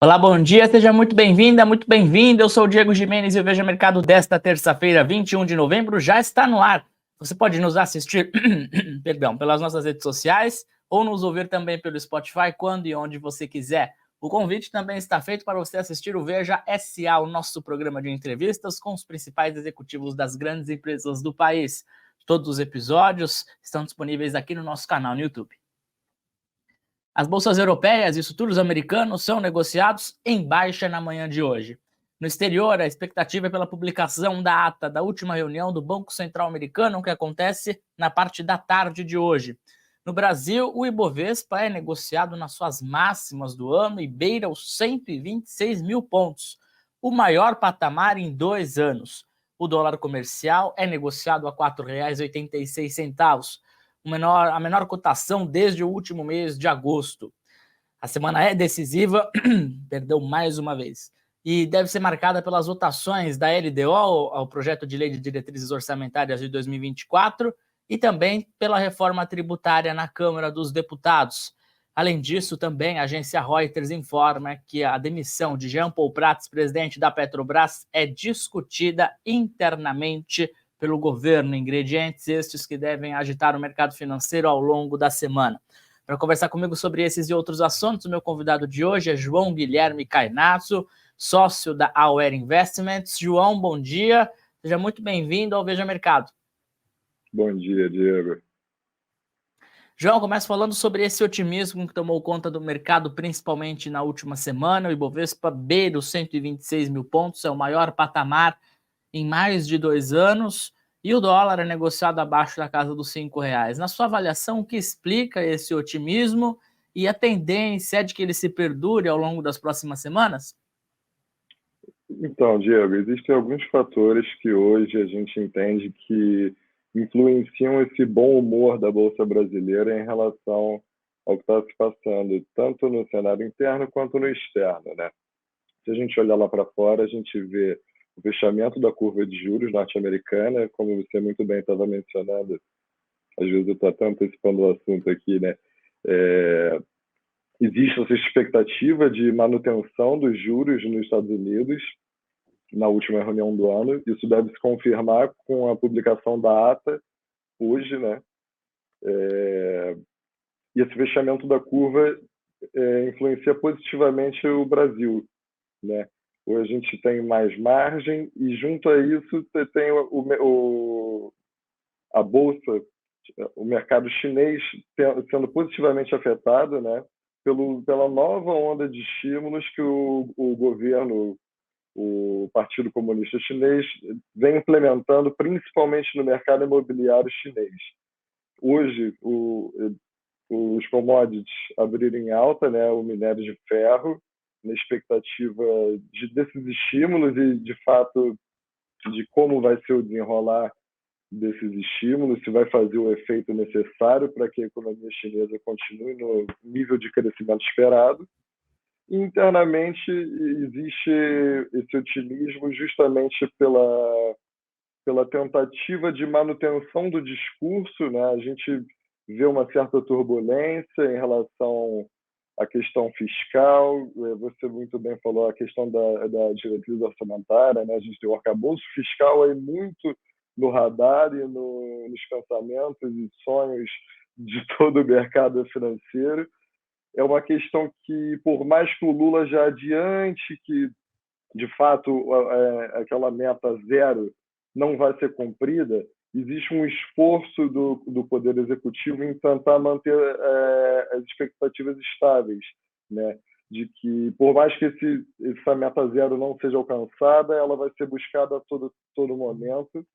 Olá, bom dia, seja muito bem-vinda, muito bem-vindo. Eu sou o Diego Gimenez e o Veja Mercado desta terça-feira, 21 de novembro, já está no ar. Você pode nos assistir, perdão, pelas nossas redes sociais ou nos ouvir também pelo Spotify, quando e onde você quiser. O convite também está feito para você assistir o Veja SA, o nosso programa de entrevistas com os principais executivos das grandes empresas do país. Todos os episódios estão disponíveis aqui no nosso canal no YouTube. As bolsas europeias e os futuros americanos são negociados em baixa na manhã de hoje. No exterior, a expectativa é pela publicação da ata da última reunião do Banco Central Americano, que acontece na parte da tarde de hoje. No Brasil, o Ibovespa é negociado nas suas máximas do ano e beira os 126 mil pontos, o maior patamar em 2 anos. O dólar comercial é negociado a R$ 4,86. A menor cotação desde o último mês de agosto. A semana é decisiva, perdeu mais uma vez, e deve ser marcada pelas votações da LDO, ao projeto de lei de diretrizes orçamentárias de 2024, e também pela reforma tributária na Câmara dos Deputados. Além disso, também a agência Reuters informa que a demissão de Jean Paul Prats, presidente da Petrobras, é discutida internamente pelo governo, ingredientes estes que devem agitar o mercado financeiro ao longo da semana. Para conversar comigo sobre esses e outros assuntos, o meu convidado de hoje é João Guilherme Cainazzo, sócio da Aware Investments. João, bom dia, seja muito bem-vindo ao Veja Mercado. Bom dia, Diego. João, começa falando sobre esse otimismo que tomou conta do mercado, principalmente na última semana. O Ibovespa beira os 126 mil pontos, é o maior patamar em mais de 2 anos, e o dólar é negociado abaixo da casa dos R$5. Na sua avaliação, o que explica esse otimismo e a tendência é de que ele se perdure ao longo das próximas semanas? Então, Diego, existem alguns fatores que hoje a gente entende que influenciam esse bom humor da Bolsa Brasileira em relação ao que está se passando, tanto no cenário interno quanto no externo, né? Se a gente olhar lá para fora, a gente vê o fechamento da curva de juros norte-americana, como você muito bem estava mencionando, às vezes eu estou até antecipando o assunto aqui, né? Existe essa expectativa de manutenção dos juros nos Estados Unidos na última reunião do ano. Isso deve se confirmar com a publicação da ata hoje, né? E esse fechamento da curva influencia positivamente o Brasil, né? Hoje a gente tem mais margem e, junto a isso, tem a bolsa, o mercado chinês sendo positivamente afetado, né? Pela nova onda de estímulos que o governo, o Partido Comunista Chinês, vem implementando, principalmente no mercado imobiliário chinês. Hoje, os commodities abriram em alta, né? O minério de ferro, na expectativa desses estímulos e, de fato, de como vai ser o desenrolar desses estímulos, se vai fazer o efeito necessário para que a economia chinesa continue no nível de crescimento esperado. E, internamente, existe esse otimismo justamente pela tentativa de manutenção do discurso, né? A gente vê uma certa turbulência em relação à questão fiscal. Você muito bem falou a questão da diretriz orçamentária, né? A gente tem o arcabouço fiscal aí muito no radar e nos pensamentos e sonhos de todo o mercado financeiro. É uma questão que, por mais que o Lula já adiante que, de fato, aquela meta zero não vai ser cumprida, existe um esforço do Poder Executivo em tentar manter as expectativas estáveis, né? De que, por mais que essa meta zero não seja alcançada, ela vai ser buscada a todo momento.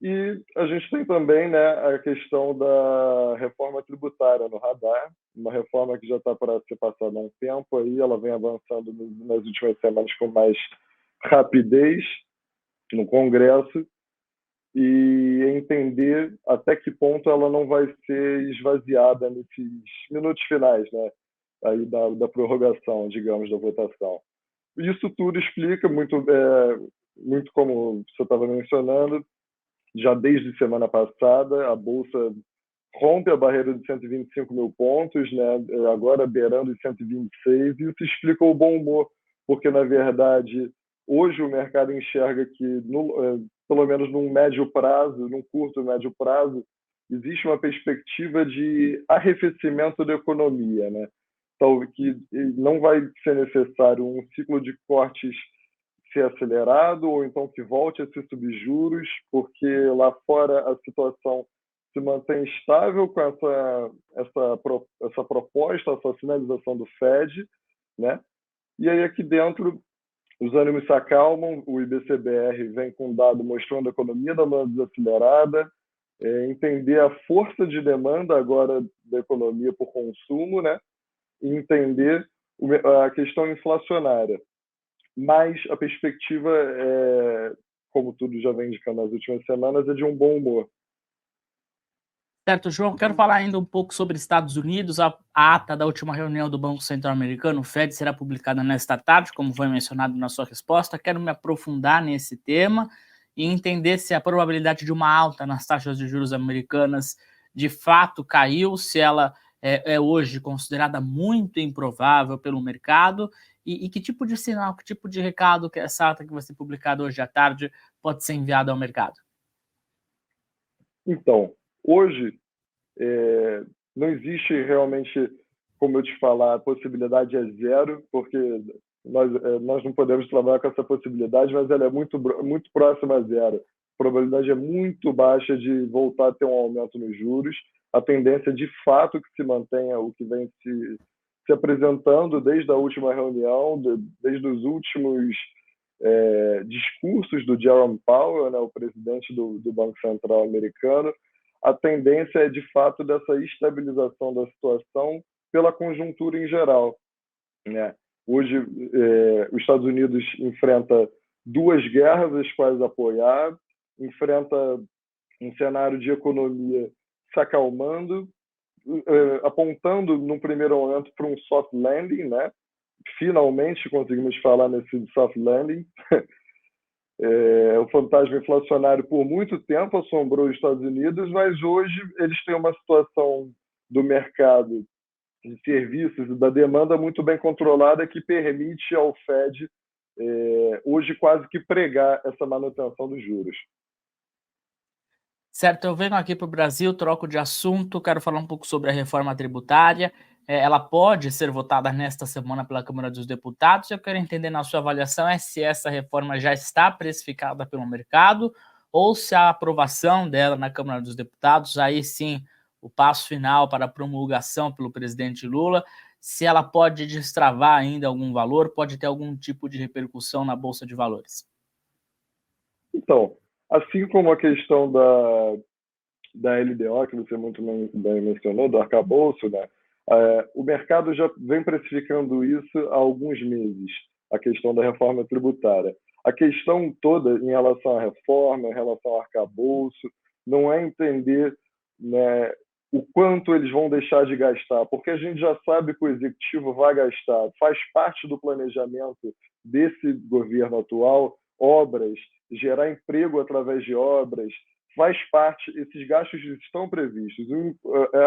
E a gente tem também, né, a questão da reforma tributária no radar, uma reforma que já está para ser passada há um tempo, aí ela vem avançando nas últimas semanas com mais rapidez no Congresso, e entender até que ponto ela não vai ser esvaziada nesses minutos finais, né, aí da prorrogação, digamos, da votação. Isso tudo explica muito como você estava mencionando, já desde semana passada, a Bolsa rompe a barreira de 125 mil pontos, né, agora beirando os 126, e isso explica o bom humor, porque, na verdade, hoje o mercado enxerga que, pelo menos num médio prazo, num curto médio prazo, existe uma perspectiva de arrefecimento da economia, né? Então, que não vai ser necessário um ciclo de cortes ser acelerado, ou então que volte a se subir juros, porque lá fora a situação se mantém estável com essa proposta, essa sinalização do Fed, né? E aí aqui dentro os ânimos se acalmam, o IBCBR vem com um dado mostrando a economia dando desacelerada, entender a força de demanda agora da economia por consumo, né? E entender a questão inflacionária. Mas a perspectiva, como tudo já vem indicando nas últimas semanas, é de um bom humor. Certo, João. Quero falar ainda um pouco sobre Estados Unidos. A ata da última reunião do Banco Central Americano, o Fed, será publicada nesta tarde, como foi mencionado na sua resposta. Quero me aprofundar nesse tema e entender se a probabilidade de uma alta nas taxas de juros americanas de fato caiu, se ela é hoje considerada muito improvável pelo mercado, e que tipo de sinal, que tipo de recado que essa ata que vai ser publicada hoje à tarde pode ser enviada ao mercado. Então, hoje não existe realmente, como eu te falar, a possibilidade é zero, porque nós não podemos trabalhar com essa possibilidade, mas ela é muito próxima a zero. A probabilidade é muito baixa de voltar a ter um aumento nos juros. A tendência de fato que se mantenha o que vem se apresentando desde a última reunião, desde os últimos discursos do Jerome Powell, né, o presidente do Banco Central americano. A tendência é, de fato, dessa estabilização da situação pela conjuntura em geral, né? Hoje, os Estados Unidos enfrenta duas guerras as quais apoiar, enfrenta um cenário de economia se acalmando, apontando, num primeiro momento, para um soft landing, né? Finalmente conseguimos falar nesse soft landing. O fantasma inflacionário por muito tempo assombrou os Estados Unidos, mas hoje eles têm uma situação do mercado de serviços e da demanda muito bem controlada que permite ao Fed hoje quase que pregar essa manutenção dos juros. Certo, eu venho aqui para o Brasil, troco de assunto, quero falar um pouco sobre a reforma tributária. Ela pode ser votada nesta semana pela Câmara dos Deputados. Eu quero entender, na sua avaliação, se essa reforma já está precificada pelo mercado ou se a aprovação dela na Câmara dos Deputados, aí sim, o passo final para a promulgação pelo presidente Lula, se ela pode destravar ainda algum valor, pode ter algum tipo de repercussão na Bolsa de Valores. Então, assim como a questão da LDO, que você muito bem mencionou, do arcabouço, né? O mercado já vem precificando isso há alguns meses, a questão da reforma tributária. A questão toda em relação à reforma, em relação ao arcabouço, não é entender, né, o quanto eles vão deixar de gastar, porque a gente já sabe que o executivo vai gastar, faz parte do planejamento desse governo atual, obras, gerar emprego através de obras, faz parte, esses gastos estão previstos.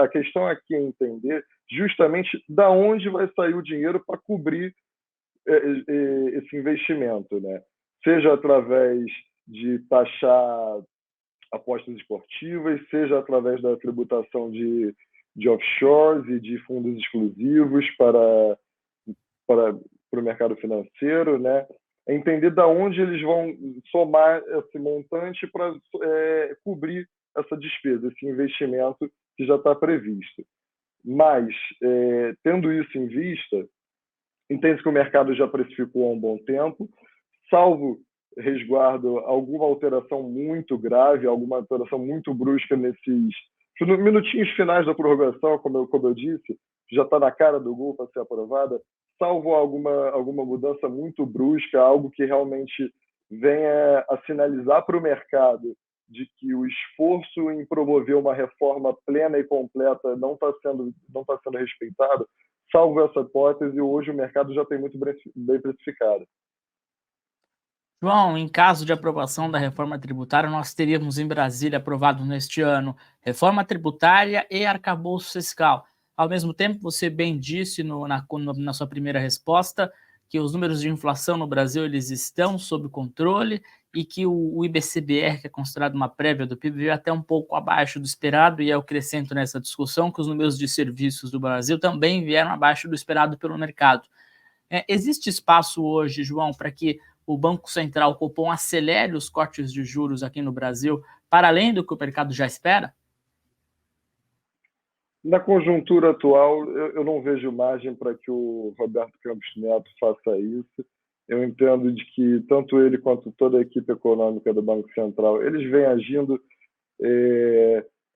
A questão aqui é entender justamente da onde vai sair o dinheiro para cobrir esse investimento, né? Seja através de taxar apostas esportivas, seja através da tributação de offshores e de fundos exclusivos para o mercado financeiro, né? Entender de onde eles vão somar esse montante para cobrir essa despesa, esse investimento que já está previsto. Mas, tendo isso em vista, entende que o mercado já precificou há um bom tempo, salvo resguardo alguma alteração muito grave, alguma alteração muito brusca nesses minutinhos finais da prorrogação, como eu disse, já está na cara do gol para ser aprovada, salvo alguma mudança muito brusca, algo que realmente venha a sinalizar para o mercado de que o esforço em promover uma reforma plena e completa não está sendo respeitado, salvo essa hipótese, hoje o mercado já tem muito bem precificado. João, em caso de aprovação da reforma tributária, nós teríamos em Brasília aprovado neste ano reforma tributária e arcabouço fiscal. Ao mesmo tempo, você bem disse na sua primeira resposta que os números de inflação no Brasil eles estão sob controle e que o IBCBR, que é considerado uma prévia do PIB, veio até um pouco abaixo do esperado, e eu acrescento nessa discussão que os números de serviços do Brasil também vieram abaixo do esperado pelo mercado. Existe espaço hoje, João, para que o Banco Central, o Copom, acelere os cortes de juros aqui no Brasil, para além do que o mercado já espera? Na conjuntura atual, eu não vejo margem para que o Roberto Campos Neto faça isso. Eu entendo de que tanto ele quanto toda a equipe econômica do Banco Central, eles vêm agindo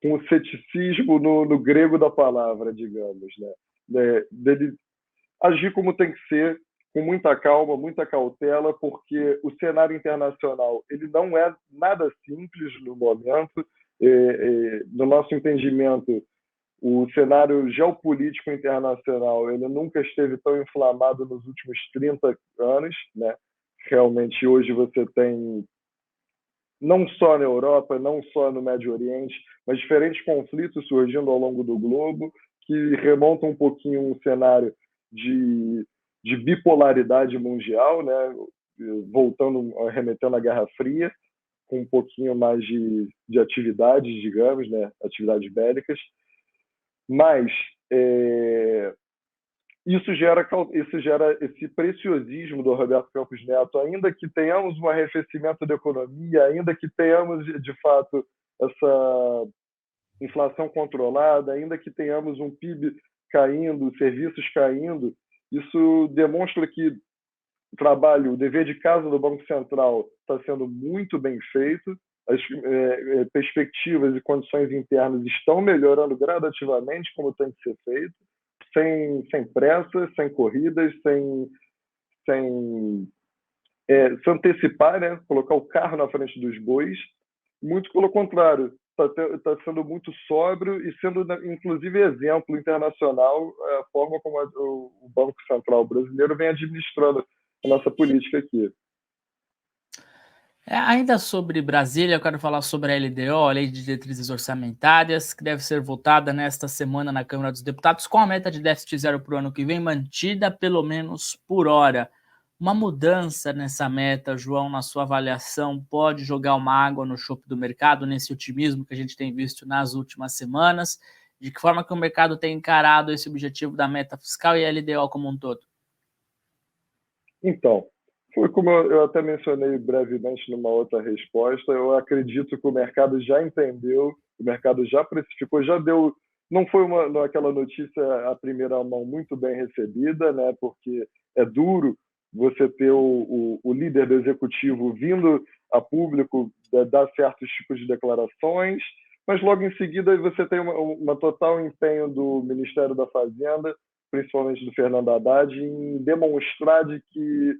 com o ceticismo no grego da palavra, digamos, né? Dele agir como tem que ser, com muita calma, muita cautela, porque o cenário internacional ele não é nada simples no momento. No nosso entendimento, o cenário geopolítico internacional ele nunca esteve tão inflamado nos últimos 30 anos, né? Realmente hoje você tem não só na Europa, não só no Médio Oriente, mas diferentes conflitos surgindo ao longo do globo que remontam um pouquinho um cenário de bipolaridade mundial, né? Voltando, remetendo à Guerra Fria, com um pouquinho mais de atividades, digamos, né? Atividades bélicas. Mas isso gera esse preciosismo do Roberto Campos Neto, ainda que tenhamos um arrefecimento da economia, ainda que tenhamos, de fato, essa inflação controlada, ainda que tenhamos um PIB caindo, serviços caindo, isso demonstra que o trabalho, o dever de casa do Banco Central está sendo muito bem feito, as perspectivas e condições internas estão melhorando gradativamente, como tem que ser feito, sem pressa, sem corridas, sem se antecipar, né? Colocar o carro na frente dos bois. Muito pelo contrário, está sendo muito sóbrio e sendo, inclusive, exemplo internacional a forma como o Banco Central brasileiro vem administrando a nossa política aqui. Ainda sobre Brasília, eu quero falar sobre a LDO, a Lei de Diretrizes Orçamentárias, que deve ser votada nesta semana na Câmara dos Deputados, com a meta de déficit zero para o ano que vem mantida, pelo menos por hora. Uma mudança nessa meta, João, na sua avaliação, pode jogar uma água no chope do mercado, nesse otimismo que a gente tem visto nas últimas semanas? De que forma que o mercado tem encarado esse objetivo da meta fiscal e a LDO como um todo? Então, foi como eu até mencionei brevemente numa outra resposta, eu acredito que o mercado já entendeu, o mercado já precificou, já deu. Não foi aquela notícia à primeira mão muito bem recebida, né? Porque é duro você ter o líder do executivo vindo a público dar certos tipos de declarações, mas logo em seguida você tem uma total empenho do Ministério da Fazenda, principalmente do Fernando Haddad, em demonstrar de que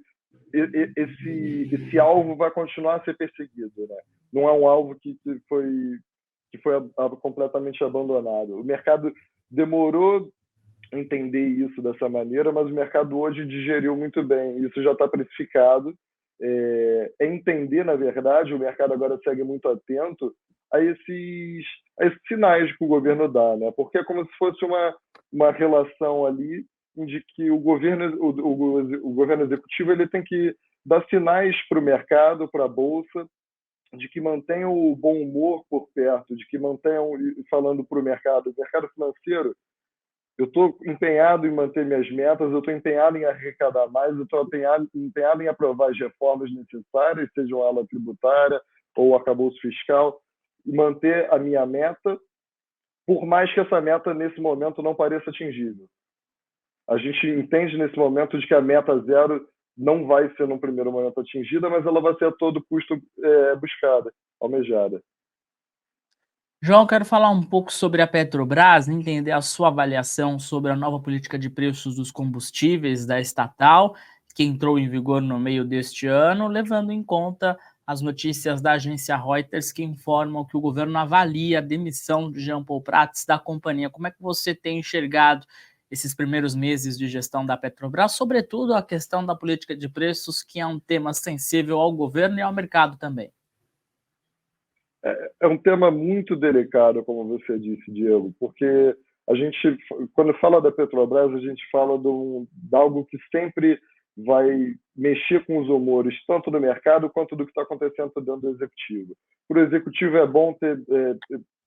esse alvo vai continuar a ser perseguido, né? Não é um alvo que foi completamente abandonado. O mercado demorou a entender isso dessa maneira, mas o mercado hoje digeriu muito bem. Isso já está precificado. Entender, na verdade, o mercado agora segue muito atento a esses sinais que o governo dá, né? Porque é como se fosse uma relação ali de que o governo executivo ele tem que dar sinais para o mercado, para a bolsa, de que mantenham o bom humor por perto, de que mantenham, falando para o mercado financeiro, eu estou empenhado em manter minhas metas, eu estou empenhado em arrecadar mais, eu estou empenhado em aprovar as reformas necessárias, sejam ela tributária ou arcabouço fiscal, e manter a minha meta, por mais que essa meta, nesse momento, não pareça atingível. A gente entende nesse momento de que a meta zero não vai ser, num primeiro momento, atingida, mas ela vai ser a todo custo buscada, almejada. João, quero falar um pouco sobre a Petrobras, entender a sua avaliação sobre a nova política de preços dos combustíveis da estatal, que entrou em vigor no meio deste ano, levando em conta as notícias da agência Reuters que informam que o governo avalia a demissão de Jean Paul Prats da companhia. Como é que você tem enxergado esses primeiros meses de gestão da Petrobras, sobretudo a questão da política de preços, que é um tema sensível ao governo e ao mercado também. É um tema muito delicado, como você disse, Diego, porque a gente, quando fala da Petrobras, a gente fala de algo que sempre vai mexer com os humores, tanto do mercado quanto do que está acontecendo dentro do executivo. Para o executivo é bom ter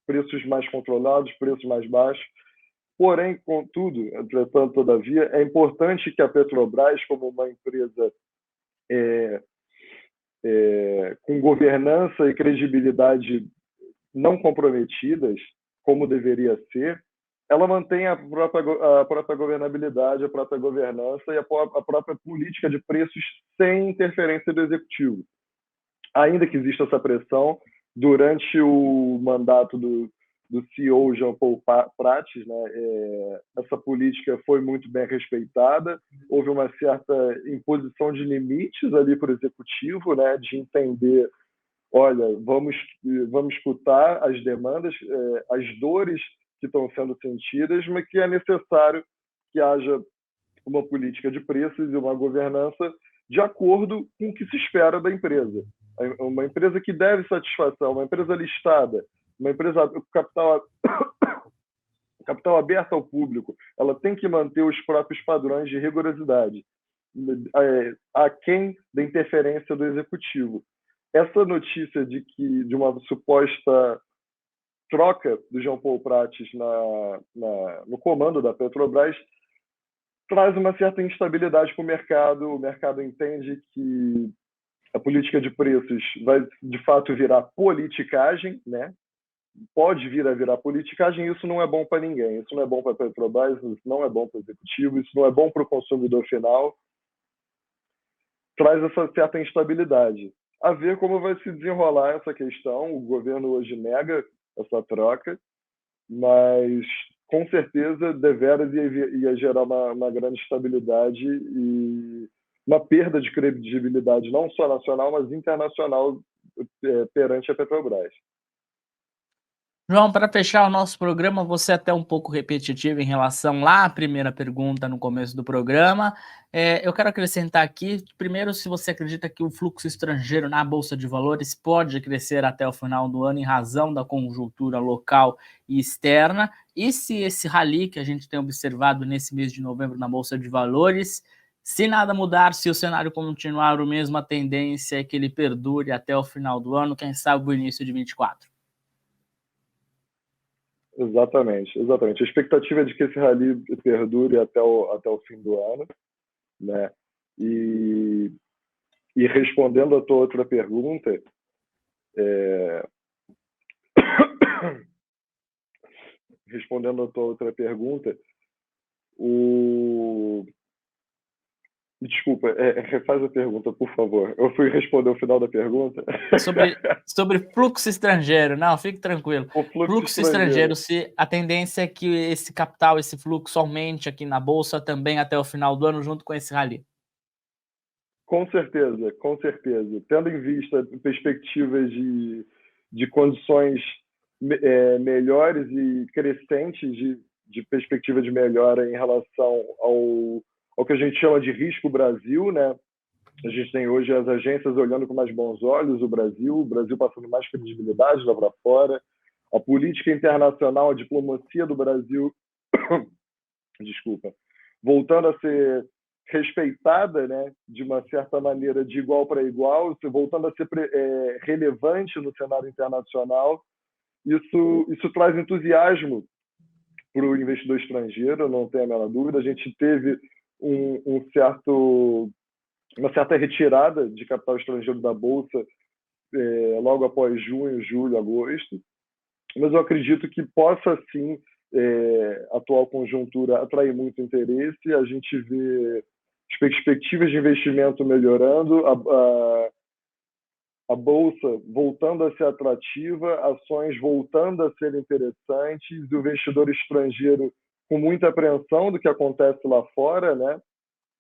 preços mais controlados, preços mais baixos, porém, contudo, entretanto, todavia, é importante que a Petrobras, como uma empresa com governança e credibilidade não comprometidas, como deveria ser, ela mantém a própria governabilidade, a própria governança e a própria política de preços sem interferência do executivo. Ainda que exista essa pressão, durante o mandato do CEO Jean Paul Prates, né, essa política foi muito bem respeitada, houve uma certa imposição de limites ali para o executivo, né, de entender, olha, vamos escutar as demandas, as dores que estão sendo sentidas, mas que é necessário que haja uma política de preços e uma governança de acordo com o que se espera da empresa. Uma empresa que deve satisfação, uma empresa listada, uma empresa com capital aberto ao público, ela tem que manter os próprios padrões de rigorosidade, aquém da interferência do executivo. Essa notícia de uma suposta troca do Jean Paul Prates no comando da Petrobras traz uma certa instabilidade para o mercado entende que a política de preços vai, de fato, virar politicagem, né? Pode vir a virar politicagem, e isso não é bom para ninguém. Isso não é bom para a Petrobras, isso não é bom para o executivo, isso não é bom para o consumidor final. Traz essa certa instabilidade. A ver como vai se desenrolar essa questão. O governo hoje nega essa troca, mas com certeza deveras ia gerar uma grande instabilidade e uma perda de credibilidade, não só nacional, mas internacional, perante a Petrobras. João, para fechar o nosso programa, você é até um pouco repetitivo em relação lá à primeira pergunta no começo do programa. Eu quero acrescentar aqui, primeiro, se você acredita que o fluxo estrangeiro na Bolsa de Valores pode crescer até o final do ano em razão da conjuntura local e externa, e se esse rally que a gente tem observado nesse mês de novembro na Bolsa de Valores, se nada mudar, se o cenário continuar o mesmo, a tendência é que ele perdure até o final do ano, quem sabe o início de 24. Exatamente. A expectativa é de que esse rally perdure até o fim do ano, né? E respondendo a tua outra pergunta, Desculpa, refaz a pergunta, por favor. Eu fui responder o final da pergunta. Sobre fluxo estrangeiro. Não, fique tranquilo. O Fluxo estrangeiro, se a tendência é que esse capital, esse fluxo aumente aqui na Bolsa também até o final do ano, junto com esse rally. Com certeza, com certeza. Tendo em vista perspectivas de condições melhores e crescentes de perspectiva de melhora em relação ao que a gente chama de risco Brasil, né? A gente tem hoje as agências olhando com mais bons olhos o Brasil passando mais credibilidade lá para fora, a política internacional, a diplomacia do Brasil, desculpa, voltando a ser respeitada, né, de uma certa maneira, de igual para igual, voltando a ser relevante no cenário internacional. Isso traz entusiasmo para o investidor estrangeiro, não tenho a menor dúvida. A gente teve uma certa retirada de capital estrangeiro da Bolsa logo após junho, julho, agosto, mas eu acredito que possa, sim, a atual conjuntura atrair muito interesse, a gente vê as perspectivas de investimento melhorando, a Bolsa voltando a ser atrativa, ações voltando a ser interessantes, o investidor estrangeiro com muita apreensão do que acontece lá fora, né?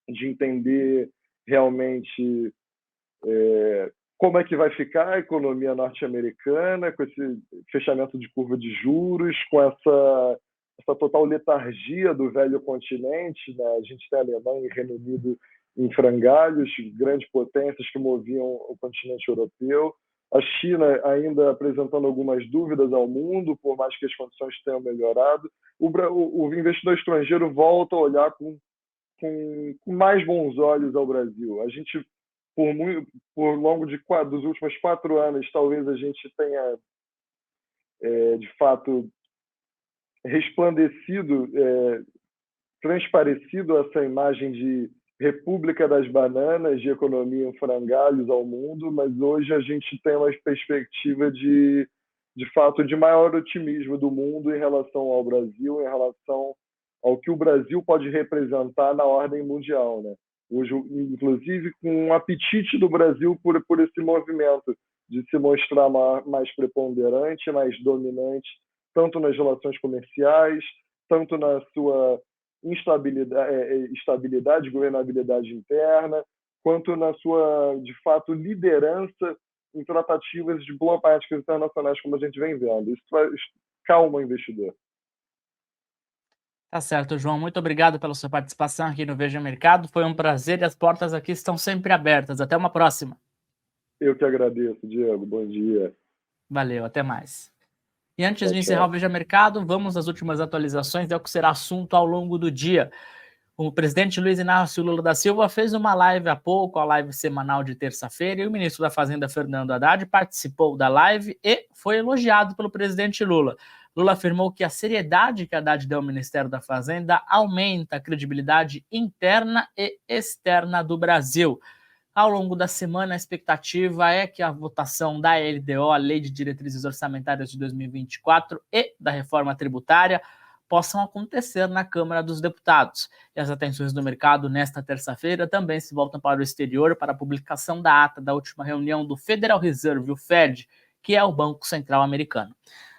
De entender realmente como é que vai ficar a economia norte-americana com esse fechamento de curva de juros, com essa essa total letargia do velho continente, né? A gente tem a Alemanha e Reino Unido em frangalhos, grandes potências que moviam o continente europeu. A China ainda apresentando algumas dúvidas ao mundo, por mais que as condições tenham melhorado. O investidor estrangeiro volta a olhar com mais bons olhos ao Brasil. A gente, por longo dos últimos 4 anos, talvez a gente tenha, de fato, resplandecido, transparecido essa imagem de República das Bananas, de economia em frangalhos ao mundo, mas hoje a gente tem uma perspectiva de fato, de maior otimismo do mundo em relação ao Brasil, em relação ao que o Brasil pode representar na ordem mundial, né? Hoje, inclusive, com um apetite do Brasil por esse movimento de se mostrar mais preponderante, mais dominante, tanto nas relações comerciais, tanto na sua estabilidade, governabilidade interna, quanto na sua, de fato, liderança em tratativas diplomáticas internacionais, como a gente vem vendo. Isso calma o investidor. Tá certo, João. Muito obrigado pela sua participação aqui no Veja Mercado. Foi um prazer e as portas aqui estão sempre abertas. Até uma próxima. Eu que agradeço, Diego. Bom dia. Valeu, até mais. E antes de encerrar o Veja Mercado, vamos às últimas atualizações, é o que será assunto ao longo do dia. O presidente Luiz Inácio Lula da Silva fez uma live há pouco, a live semanal de terça-feira, e o ministro da Fazenda, Fernando Haddad, participou da live e foi elogiado pelo presidente Lula. Lula afirmou que a seriedade que Haddad deu ao Ministério da Fazenda aumenta a credibilidade interna e externa do Brasil. Ao longo da semana, a expectativa é que a votação da LDO, a Lei de Diretrizes Orçamentárias de 2024, e da reforma tributária possam acontecer na Câmara dos Deputados. E as atenções do mercado nesta terça-feira também se voltam para o exterior para a publicação da ata da última reunião do Federal Reserve, o Fed, que é o Banco Central Americano.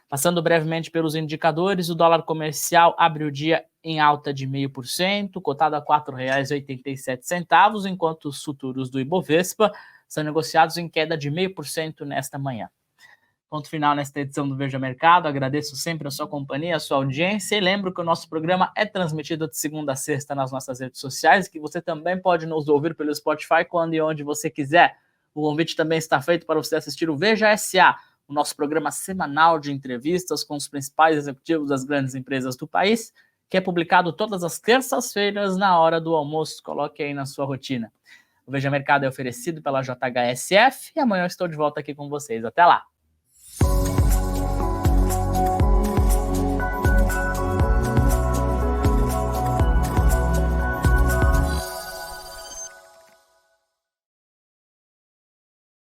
Passando brevemente pelos indicadores, o dólar comercial abre o dia em alta de 0,5%, cotado a R$ 4,87, enquanto os futuros do Ibovespa são negociados em queda de 0,5% nesta manhã. Ponto final nesta edição do Veja Mercado. Agradeço sempre a sua companhia, a sua audiência, e lembro que o nosso programa é transmitido de segunda a sexta nas nossas redes sociais, que você também pode nos ouvir pelo Spotify quando e onde você quiser. O convite também está feito para você assistir o Veja SA, o nosso programa semanal de entrevistas com os principais executivos das grandes empresas do país, que é publicado todas as terças-feiras na hora do almoço. Coloque aí na sua rotina. O Veja Mercado é oferecido pela JHSF e amanhã eu estou de volta aqui com vocês. Até lá!